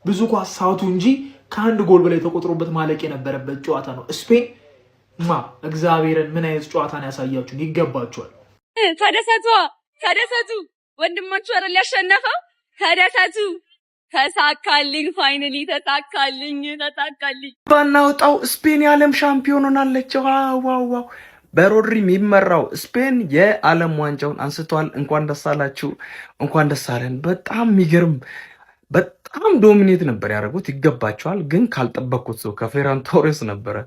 S20: ብዙ ኳስ ሳቱ እንጂ ከአንድ ጎል በላይ ተቆጥሮበት ማለቅ የነበረበት ጨዋታ ነው። ስፔን እግዚአብሔርን ምን አይነት ጨዋታ ነው ያሳያችሁን? ይገባችኋል።
S21: ተደሰቱ ወንድማችሁ አይደል ያሸነፈው? ተደሰቱ። ተሳካልኝ፣ ፋይናሊ ተሳካልኝ።
S22: ባናውጣው ስፔን የዓለም ሻምፒዮን ሆናለች። ዋው! በሮድሪ የሚመራው ስፔን የዓለም ዋንጫውን አንስቷል። እንኳን ደስ አላችሁ፣ እንኳን ደስ አለን። በጣም የሚገርም በጣም ዶሚኔት ነበር ያደረጉት። ይገባቸዋል። ግን ካልጠበቅኩት ሰው ከፌራን ቶሬስ ነበረ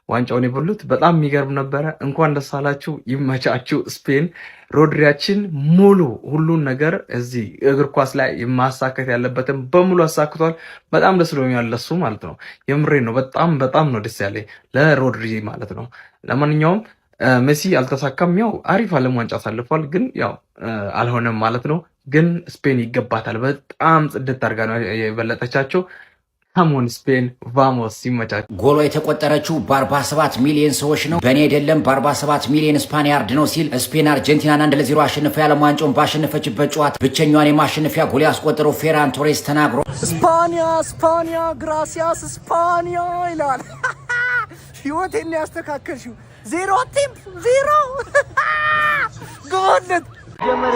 S22: ዋንጫውን የበሉት። በጣም የሚገርም ነበረ። እንኳን ደስ አላችሁ፣ ይመቻችሁ። ስፔን ሮድሪያችን ሙሉ ሁሉን ነገር እዚህ እግር ኳስ ላይ ማሳከት ያለበትን በሙሉ አሳክቷል። በጣም ደስ ብሎኛል ለሱ ማለት ነው። የምሬ ነው። በጣም ነው ደስ ያለኝ ለሮድሪ ማለት ነው። ለማንኛውም ሜሲ አልተሳካም። ያው አሪፍ ዓለም ዋንጫ አሳልፏል፣ ግን ያው አልሆነም ማለት ነው። ግን ስፔን ይገባታል። በጣም ጽድት አድርጋ ነው የበለጠቻቸው። ካሞን ስፔን ቫሞስ ይመቻችሁ።
S1: ጎሏ የተቆጠረችው በ47 ሚሊዮን ሰዎች ነው፣ በእኔ አይደለም በ47 ሚሊዮን ስፓኒያርድ ነው ሲል ስፔን አርጀንቲናን 1-0 አሸንፋ የዓለም ዋንጫውን ባሸነፈችበት ጨዋታ ብቸኛዋን የማሸነፊያ ጎል ያስቆጠረው ፌራን ቶሬስ ተናግሮ
S2: ስፓኒያ ግራሲያስ ስፓኒያ ይላል። ህይወቴን ያስተካከልሽው 0 ቲም 0 ጎልት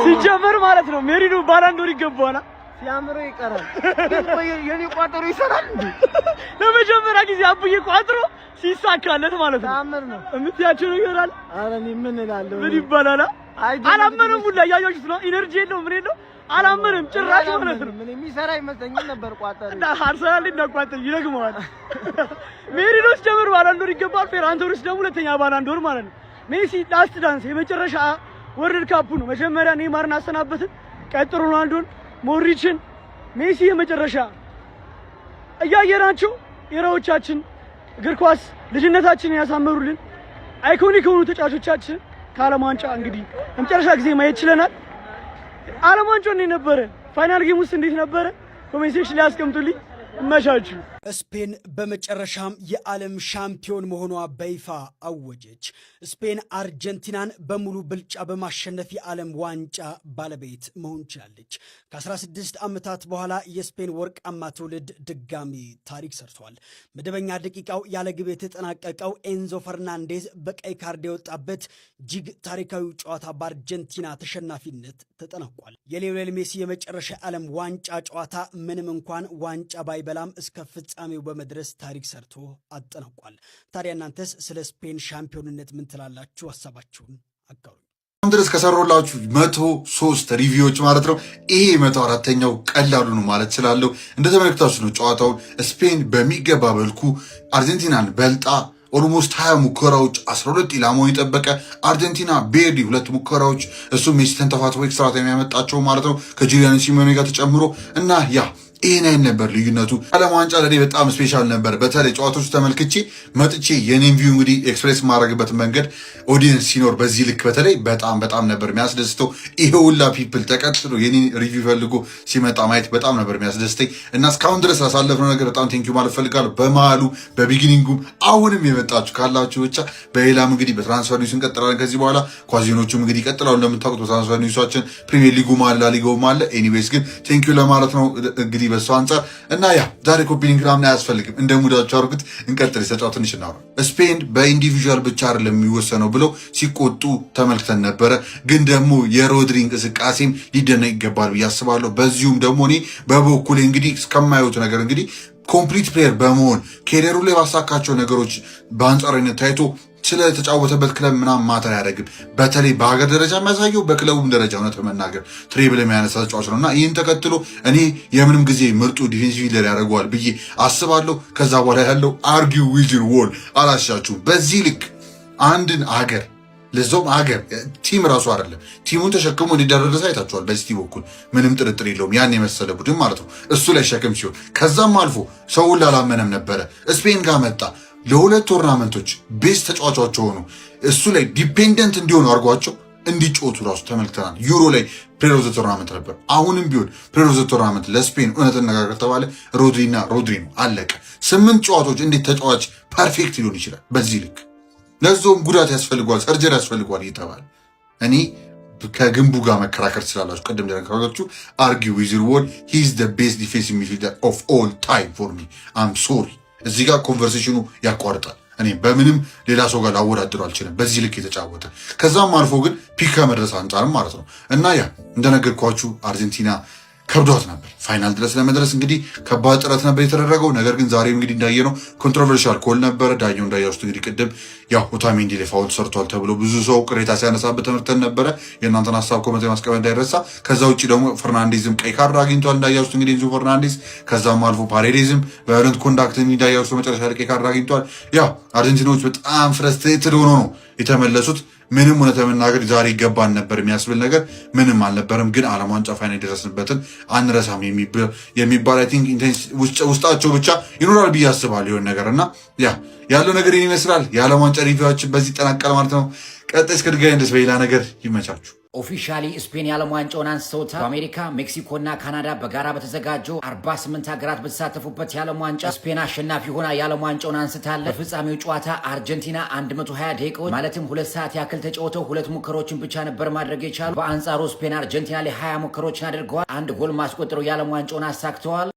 S22: ሲጀመር ማለት ነው። ሜሪኖ ባላንዶር ይገባዋል።
S2: ሲያምሮ ይቀራል። የኔ ቋጠሮ ይሰራል እንዴ?
S22: ለመጀመሪያ ጊዜ አቡዬ ቋጥሮ ሲሳካለት ማለት ነው።
S2: ታምር ነው
S22: እምትያቸው ነገር አለ።
S2: ኧረ እኔ ምን እላለሁ?
S22: ምን ይባላል? አላመነም ሁላ ያያችሁት ነው። ኢነርጂ የለው ምን የለው አላመነም ጭራሽ ማለት ነው።
S2: ምን የሚሰራ ይመስለኝ ነበር ቋጠሮ
S22: እና አርሰናል እንዳቋጠር ይረግመዋል። ሜሪኖስ ጀምር ባላንዶር ይገባል። ፌራን ቶሬስ ደግሞ ሁለተኛ ባላንዶር ማለት ነው። ሜሲ ላስት ዳንስ የመጨረሻ ወርልድ ካፑ ነው። መጀመሪያ ኔይማርን አሰናበትን፣ ቀጥሎ ሮናልዶን፣ ሞድሪችን፣ ሜሲ የመጨረሻ እያየናቸው ኤራዎቻችን እግር ኳስ ልጅነታችንን ያሳመሩልን አይኮኒክ የሆኑ ተጫዋቾቻችን ከዓለም ዋንጫ እንግዲህ ለመጨረሻ ጊዜ ማየት ችለናል። ዓለም ዋንጫው እንዴት ነበረ? ፋይናል ጌም ውስጥ እንዴት ነበረ? ኮሜንት ሴክሽን ላይ አስቀምጡልኝ። እመቻችሁ።
S4: ስፔን በመጨረሻም የዓለም ሻምፒዮን መሆኗ በይፋ አወጀች። ስፔን አርጀንቲናን በሙሉ ብልጫ በማሸነፍ የዓለም ዋንጫ ባለቤት መሆን ችላለች። ከ16 ዓመታት በኋላ የስፔን ወርቃማ ትውልድ ድጋሚ ታሪክ ሰርቷል። መደበኛ ደቂቃው ያለ ግብ የተጠናቀቀው ኤንዞ ፈርናንዴዝ በቀይ ካርድ የወጣበት እጅግ ታሪካዊ ጨዋታ በአርጀንቲና ተሸናፊነት ተጠናቋል። የሊዮኔል ሜሲ የመጨረሻ የዓለም ዋንጫ ጨዋታ ምንም እንኳን ዋንጫ ባይበላም እስከ ፍጻሜው በመድረስ ታሪክ ሰርቶ አጠናቋል። ታዲያ እናንተስ ስለ ስፔን ሻምፒዮንነት ምን ትላላችሁ? ሀሳባችሁን አጋሩ።
S23: ድረስ ከሰሩላችሁ 103 ሪቪዎች ማለት ነው። ይሄ 104ኛው ቀላሉ ነው ማለት ስላለው እንደተመለከታችሁ ነው። ጨዋታውን ስፔን በሚገባ መልኩ አርጀንቲናን በልጣ ኦልሞስት 20 ሙከራዎች 12 ኢላማውን የጠበቀ አርጀንቲና ቤርዲ 2 ሙከራዎች እሱ ሜሲ ተንተፋትፎ ኤክስትራ ታይም ያመጣቸው ማለት ነው ከጁሊያን ሲሞኔ ጋር ተጨምሮ እና ያ ይሄን አይነት ነበር ልዩነቱ። ዓለም ዋንጫ ለኔ በጣም ስፔሻል ነበር። በተለይ ጨዋታዎች ተመልክቼ መጥቼ የኔን ቪው እንግዲህ ኤክስፕሬስ ማድረግበት መንገድ ኦዲየንስ ሲኖር በዚህ ልክ በተለይ በጣም ነበር የሚያስደስተው። ይሄ ሁላ ፒፕል ተቀጥሎ የኔን ሪቪው ፈልጎ ሲመጣ ማየት በጣም ነበር የሚያስደስተኝ እና እስካሁን ድረስ ያሳለፍነው ነገር በጣም ቴንኪዩ ማለት ፈልጋለሁ። በመሃሉ በቢጊኒንጉም አሁንም የመጣችሁ ካላችሁ ብቻ በሌላም እንግዲህ በትራንስፈር ኒውስ እንቀጥላለን። ከዚህ በኋላ ኳዚኖቹም እንግዲህ ይቀጥላሉ። እንደምታውቁት በትራንስፈር ኒውሳችን ፕሪሚየር ሊጉም አለ ላሊጋውም አለ። ኤኒዌይስ ግን ቴንኪዩ ለማለት ነው እንግዲህ በሱ አንጻር እና ያ ዛሬ ኮፒኒንግ ምናምን አያስፈልግም። እንደ ሙዳቸው አርጉት። እንቀጥል። የተጫወቱ ትንሽ እናውራ። ስፔን በኢንዲቪዥዋል ብቻ አይደለም የሚወሰነው ብለው ሲቆጡ ተመልክተን ነበረ። ግን ደግሞ የሮድሪ እንቅስቃሴም ሊደነቅ ይገባል ብዬ አስባለሁ። በዚሁም ደግሞ እኔ በበኩሌ እንግዲህ እስከማየሁት ነገር እንግዲህ ኮምፕሊት ፕሌየር በመሆን ኬሪየሩ ላይ ባሳካቸው ነገሮች በአንጻራዊነት ታይቶ ስለተጫወተበት ክለብ ምናምን ማተር አያደርግም። በተለይ በሀገር ደረጃ የሚያሳየው በክለቡም ደረጃ እውነት በመናገር ትሬብል የሚያነሳ ተጫዋች ነው እና ይህን ተከትሎ እኔ የምንም ጊዜ ምርጡ ዲፌንሲቭ ሊደር ያደርገዋል ብዬ አስባለሁ። ከዛ በኋላ ያለው አርጊው ዊዝን ዎል አላሻችሁም። በዚህ ልክ አንድን ሀገር ለዞም ሀገር ቲም ራሱ አይደለም ቲሙን ተሸክሞ እንዲደረሰ አይታችኋል። በሲቲ በኩል ምንም ጥርጥር የለውም ያን የመሰለ ቡድን ማለት ነው እሱ ላይ ሸክም ሲሆን ከዛም አልፎ ሰውን ላላመነም ነበረ ስፔን ጋር መጣ። ለሁለት ቶርናመንቶች ቤስ ተጫዋቾች ሆኑ እሱ ላይ ዲፔንደንት እንዲሆኑ አድርጓቸው እንዲጮቱ ራሱ ተመልክተናል። ዩሮ ላይ ፕሌየር ኦፍ ዘ ቶርናመንት ነበር። አሁንም ቢሆን ፕሌየር ኦፍ ዘ ቶርናመንት ለስፔን እውነት ነጋገር ተባለ ሮድሪ ነው። አለቀ። 8 ጨዋታዎች እንዴት ተጫዋች ፐርፌክት ሊሆን ይችላል? በዚህ ልክ ለዞም ጉዳት ያስፈልጓል፣ ሰርጀሪ ያስፈልጓል እየተባለ እኔ ከግንቡ ጋር መከራከር ስላላችሁ ቅድም እንደነገርኳችሁ አርጊው ዊዝ ዩር ወርድ ሂ ኢዝ ዘ ቤስት ዲፌንሲቭ ሚድፊልደር ኦፍ ኦል ታይም ፎር ሚ አም ሶሪ። እዚህ ጋር ኮንቨርሴሽኑ ያቋርጣል። እኔ በምንም ሌላ ሰው ጋር ላወዳድሩ አልችልም በዚህ ልክ የተጫወተ ከዛም አልፎ ግን ፒክ ከመድረስ አንጻርም ማለት ነው እና ያ እንደነገርኳችሁ አርጀንቲና ከብዷት ነበር ፋይናል ድረስ ለመድረስ እንግዲህ ከባድ ጥረት ነበር የተደረገው። ነገር ግን ዛሬ እንግዲህ እንዳየነው ኮንትሮቨርሻል ኮል ነበረ። ዳኛው እንዳያችሁት እንግዲህ ቅድም ያው ኦታሜንዲ ላይ ፋውል ሰርቷል ተብሎ ብዙ ሰው ቅሬታ ሲያነሳበት ተመርተን ነበረ። የእናንተን ሀሳብ ኮሜንት ማስቀመጥ እንዳይረሳ። ከዛ ውጭ ደግሞ ፈርናንዴዝም ቀይ ካርድ አግኝቷል እንዳያችሁት እንግዲህ ኤንዞ ፈርናንዴዝ። ከዛም አልፎ ፓሬዴዝም በቫዮለንት ኮንዳክት እንዳያችሁት መጨረሻ ላይ ቀይ ካርድ አግኝቷል። ያው አርጀንቲናዎች በጣም ፍረስትሬትድ ሆኖ ነው የተመለሱት። ምንም እውነት ለመናገር ዛሬ ይገባን ነበር የሚያስብል ነገር ምንም አልነበረም። ግን ዓለም ዋንጫ ፋይናል የደረስንበትን አንረሳም የሚባል አይ ቲንክ ውስጣቸው ብቻ ይኖራል ብዬ አስባለሁ ይሆን ነገር እና ያ ያለው ነገር ይህን ይመስላል። የዓለም ዋንጫ ሪቪዋችን በዚህ ይጠናቀቃል ማለት ነው። ቀጣይ እስከ ድጋሚ ድረስ በሌላ ነገር ይመቻችሁ።
S1: ኦፊሻሊ ስፔን የዓለም ዋንጫውን አንስተውታል። በአሜሪካ ሜክሲኮና ካናዳ በጋራ በተዘጋጀው 48 ሀገራት በተሳተፉበት የዓለም ዋንጫ ስፔን አሸናፊ ሆና የዓለም ዋንጫውን አንስታለች። በፍጻሜው ጨዋታ አርጀንቲና 120 ደቂቃዎች ማለትም 2 ሰዓት ያክል ተጫውተው 2 ሙከሮችን ብቻ ነበር ማድረግ የቻሉ። በአንጻሩ ስፔን አርጀንቲና ላይ 20 ሙከሮችን አድርገዋል። 1 ጎል ማስቆጠሩ የዓለም ዋንጫውን አሳክተዋል።